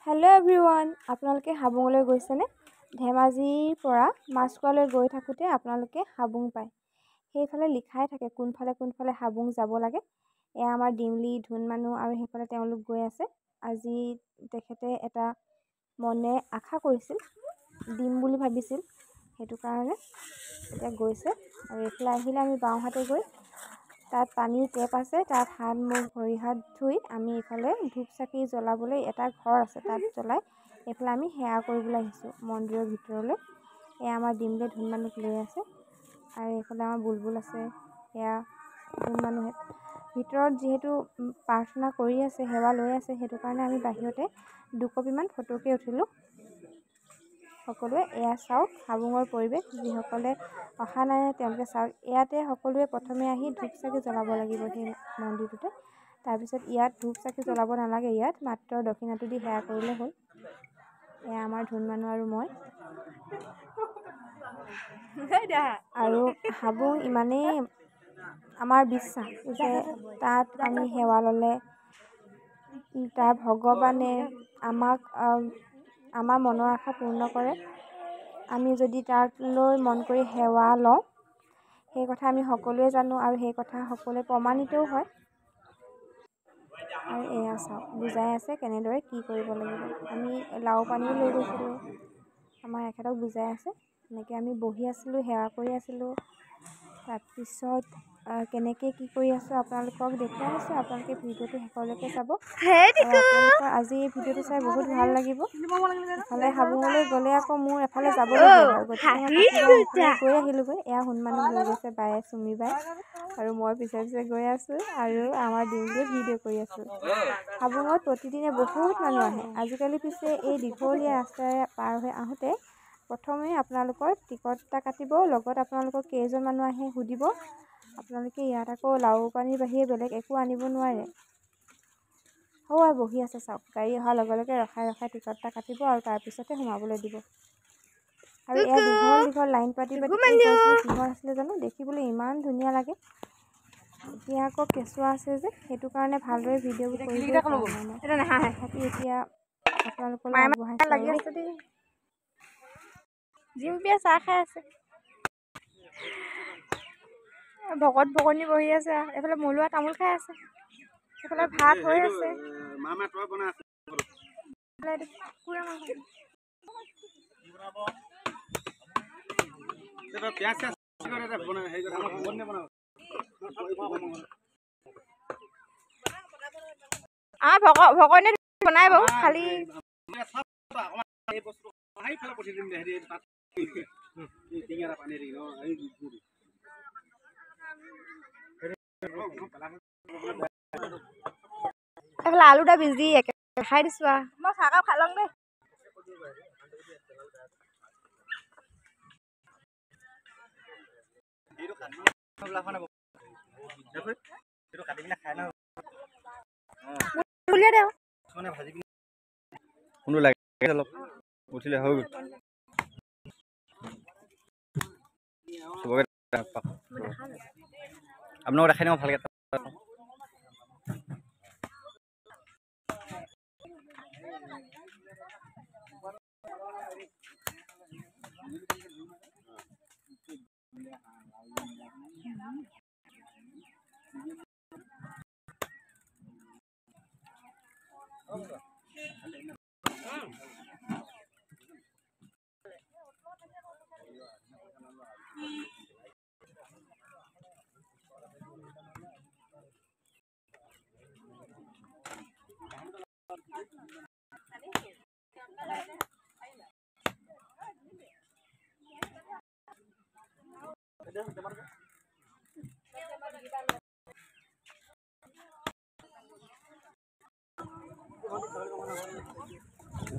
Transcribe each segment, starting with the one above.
Hello' everyone, আপোনালোকে হাবুঙলৈ গৈছেনে? ধেমাজিৰ পৰা মাছখোৱালৈ গৈ থাকোঁতে আপোনালোকে হাবুং পায়। সেইফালে লিখাই থাকে কোনফালে হাবুং যাব লাগে। এয়া আমাৰ ডিমলি ধুনমানুহ আৰু সেইফালে তেওঁলোক গৈ আছে। আজি তেখেতে এটা মনে আশা কৰিছিল, দিম বুলি ভাবিছিল, সেইটো কাৰণে এতিয়া গৈছে। আৰু এইফালে আহিলে আমি বাওঁহাতে গৈ তাত পানীৰ টেপ আছে, তাত হাত মুখ ভৰি হাত ধুই আমি ইফালে ধূপ চাকি জ্বলাবলৈ এটা ঘৰ আছে, তাত জ্বলাই এইফালে আমি সেৱা কৰিবলৈ আহিছোঁ মন্দিৰৰ ভিতৰলৈ। এয়া আমাৰ ডিমলি ধুনমানুহ লৈ আছে আৰু এইফালে আমাৰ বুলবুল আছে। সেয়া ধুনমানুহে ভিতৰত যিহেতু প্ৰাৰ্থনা কৰি আছে, সেৱা লৈ আছে, সেইটো কাৰণে আমি বাহিৰতে দুকপিমান ফটোকে উঠিলোঁ সকলোৱে। এয়া চাওক হাবুঙৰ পৰিৱেশ। যিসকলে অহা নাই তেওঁলোকে চাওক। ইয়াতে সকলোৱে প্ৰথমে আহি ধূপ চাকি জ্বলাব লাগিব সেই মন্দিৰটোতে। তাৰপিছত ইয়াত ধূপ চাকি জ্বলাব নালাগে, ইয়াত মাত্ৰ দক্ষিণাটো দি সেৱা কৰিলে হ'ল। এয়া আমাৰ ধুনমানুহ আৰু মই। আৰু হাবুং ইমানেই আমাৰ বিশ্বাস যে তাত আমি সেৱা ল'লে তাৰ ভগৱানে আমাৰ মনৰ আশা পূৰ্ণ কৰে। আমি যদি তালৈ মন কৰি সেৱা লওঁ, সেই কথা আমি সকলোৱে জানো আৰু সেই কথা সকলোৱে প্ৰমাণিতও হয়। আৰু এয়া চাওক বুজাই আছে কেনেদৰে কি কৰিব লাগিব। আমি লাও পানীও লৈ গৈছিলোঁ, আমাৰ এখেতক বুজাই আছে। এনেকৈ আমি বহি আছিলোঁ, সেৱা কৰি আছিলোঁ। তাৰপিছত কেনেকৈ কি কৰি আছোঁ আপোনালোকক দেখুৱাই আছোঁ। আপোনালোকে ভিডিঅ'টো শেষলৈকে চাব। আপোনালোকৰ আজি এই ভিডিঅ'টো চাই বহুত ভাল লাগিব। এফালে হাবুঙলৈ গ'লে আকৌ মোৰ এফালে যাবলগীয়া হয়, গতিকে মই গৈ আহিলোঁগৈ। এয়া ধুনমানুহ লৈ গৈছে বায়ে, চুমি বাই, আৰু মই পিছে পিছে গৈ আছোঁ আৰু আমাৰ ডিমলিয়ে ভিডিঅ' কৰি আছোঁ। হাবুঙত প্ৰতিদিনে বহুত মানুহ আহে। আজিকালি পিছে এই দীঘলীয়া ৰাস্তাৰে পাৰ হৈ আহোঁতে প্ৰথমে আপোনালোকৰ টিকট এটা কাটিব, লগত আপোনালোকৰ কেইজন মানুহ আহে সুধিব। আপোনালোকে ইয়াত আকৌ লাও পানীৰ বাহিৰে বেলেগ একো আনিব নোৱাৰে। হয় বহি আছে চাওক, গাড়ী অহাৰ লগে লগে ৰখাই টিকট এটা কাটিব আৰু তাৰপিছতে সোমাবলৈ দিব। আৰু এয়া দীঘল লাইন পাতি কিহৰ আছিলে জানো, দেখিবলৈ ইমান ধুনীয়া লাগে। এতিয়া আকৌ কেঁচুৱা আছে যে, সেইটো কাৰণে ভালদৰে ভিডিঅ'বোৰ কৰি তথাপি এতিয়া আপোনালোকলৈ আগবঢ়াইছোঁ। জিম্পিয়ে চাহ খাই আছে, ভকত ভকনী বহি আছে, এইফালে মলুৱা তামোল খাই আছে, এইফালে ভাত হৈ আছে। ভকনীয়ে বনাই বাৰু, খালি এইফালে আলু এটা বিজি খাই দিছোঁ আৰু মই চাহকাপ খাই লওঁ দেই। কোনটো লাগে অলপ উঠিলে হৈ গ'ল। আপোনালোক দেখাই দিওঁ ভালকৈ।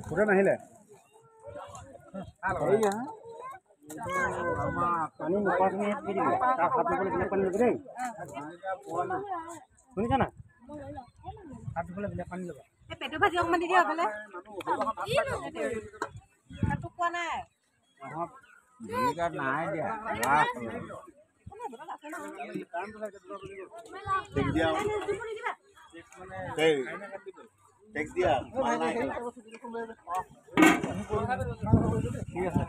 ফুটা নাহিলে পানী নোপোৱাখিনি দি দিবি, তাৰ হাত ধুবলৈ বেলেগ পানী ল'বি দেই। শুনিছা না? হাত ধুবলৈ বেলেগ পানী ল'বা। পেটু ভাজি অকণমান দি দিয়া এইফালে। কোৱা নাই নাই দিয়া টেক্স দিয়া মাল নাই ঠিক আছে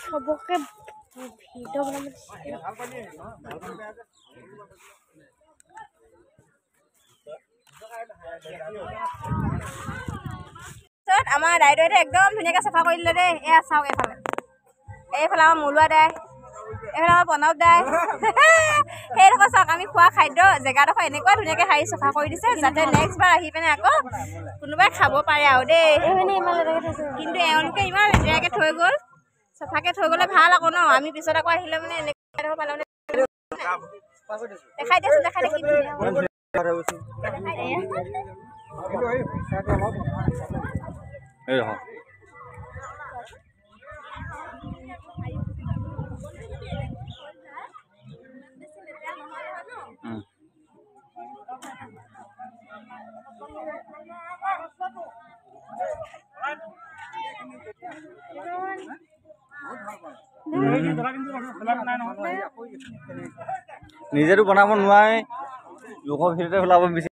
সবকে ভিডিও বনাব আমাৰ দাইদেউহঁতে একদম ধুনীয়াকৈ চাফা কৰি দিলে দেই। এয়া চাওক এইফালে আমাৰ মলুৱা দাই, এইফালে আমাৰ প্ৰণৱ দাই। সেইডোখৰ চাওক, আমি খোৱা খাদ্য জেগাডোখৰ এনেকুৱা ধুনীয়াকৈ সাৰি চাফা কৰি দিছে যাতে নেক্সট বাৰ আহি পিনে আকৌ কোনোবাই খাব পাৰে আৰু দেই। কিন্তু এওঁলোকে ইমান লেতেৰাকৈ থৈ গ'ল। চাফাকৈ থৈ গ'লে ভাল আকৌ ন, আমি পিছত আকৌ আহিলে মানে এনেকুৱা পালে মানে দেখাই দিয়াচোন, দেখাই দেখি নিজেতো বনাব নোৱাৰে, লোকৰ ভিতৰতে পেলাব বিচাৰে।